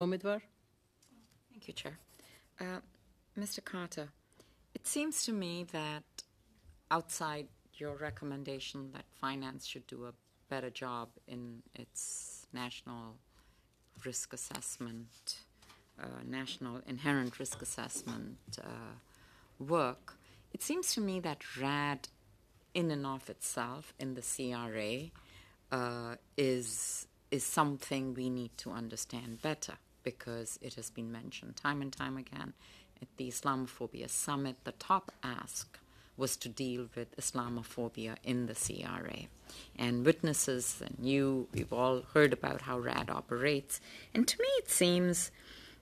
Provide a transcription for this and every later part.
Omidvar. Thank you, Chair. Mr. Carter, it seems to me that outside your recommendation that finance should do a better job in its national risk assessment, national inherent risk assessment work, it seems to me that RAD in and of itself in the CRA is something we need to understand better, because it has been mentioned time and time again at the Islamophobia Summit. The top ask was to deal with Islamophobia in the CRA. And witnesses and we've all heard about how RAD operates. And to me it seems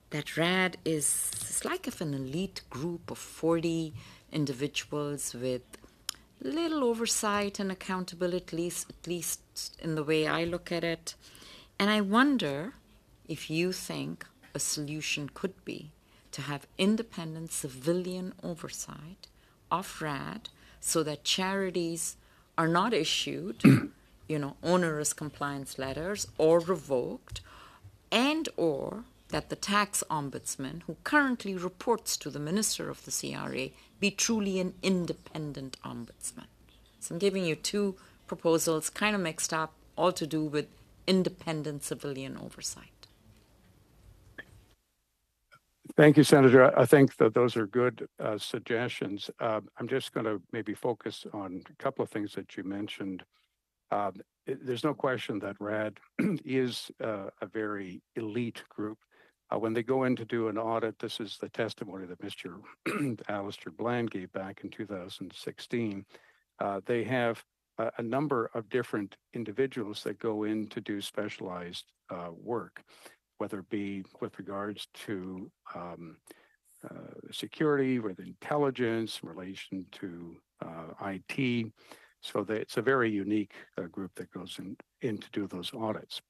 that RAD is like of an elite group of 40 individuals with little oversight and accountability, at least in the way I look at it. And I wonder if you think a solution could be to have independent civilian oversight of RAD so that charities are not issued, onerous compliance letters or revoked, and or that the tax ombudsman, who currently reports to the minister of the CRA, be truly an independent ombudsman. So I'm giving you two proposals, kind of mixed up, all to do with independent civilian oversight. Thank you, Senator. I think that those are good suggestions. I'm just going to maybe focus on a couple of things that you mentioned. There's no question that RAD is a very elite group. When they go in to do an audit, this is the testimony that Mr. Alistair Bland gave back in 2016. They have a number of different individuals that go in to do specialized work, whether it be with regards to security, with intelligence, in relation to IT. So it's a very unique group that goes in to do those audits.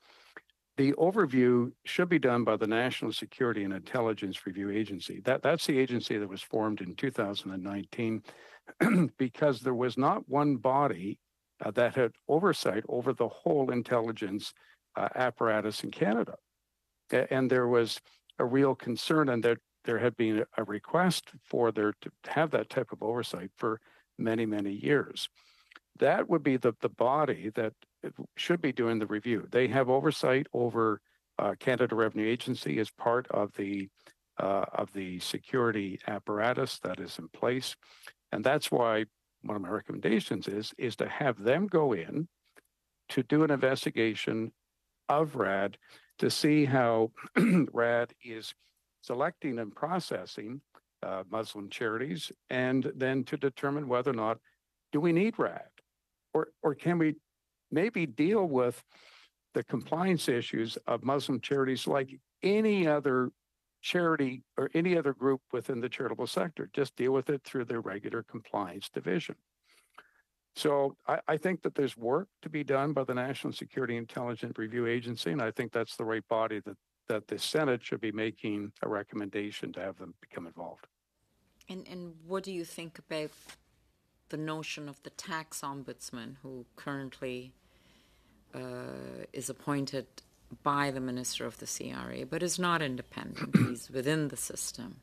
The overview should be done by the National Security and Intelligence Review Agency. That's the agency that was formed in 2019 because there was not one body that had oversight over the whole intelligence apparatus in Canada. And there was a real concern, and that there had been a request for there to have that type of oversight for many, many years. That would be the body that should be doing the review. They have oversight over Canada Revenue Agency as part of the security apparatus that is in place. And that's why one of my recommendations is to have them go in to do an investigation of RAD to see how RAD is selecting and processing Muslim charities, and then to determine whether or not do we need RAD, or can we maybe deal with the compliance issues of Muslim charities like any other charity or any other group within the charitable sector, just deal with it through their regular compliance division. So I think that there's work to be done by the National Security Intelligence Review Agency, and I think that's the right body that the Senate should be making a recommendation to have them become involved. And what do you think about the notion of the tax ombudsman, who currently is appointed by the minister of the CRA, but is not independent? He's within the system.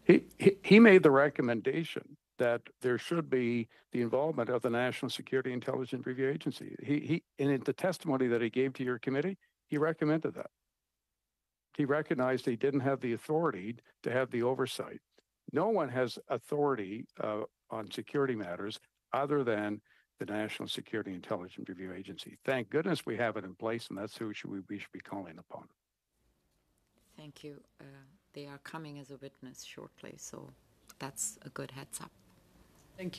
He made the recommendation that there should be the involvement of the National Security Intelligence Review Agency. He in the testimony that he gave to your committee, he recommended that. He recognized he didn't have the authority to have the oversight. No one has authority on security matters other than the National Security Intelligence Review Agency. Thank goodness we have it in place, and that's who we should be calling upon. Thank you. They are coming as a witness shortly, so that's a good heads up. Thank you.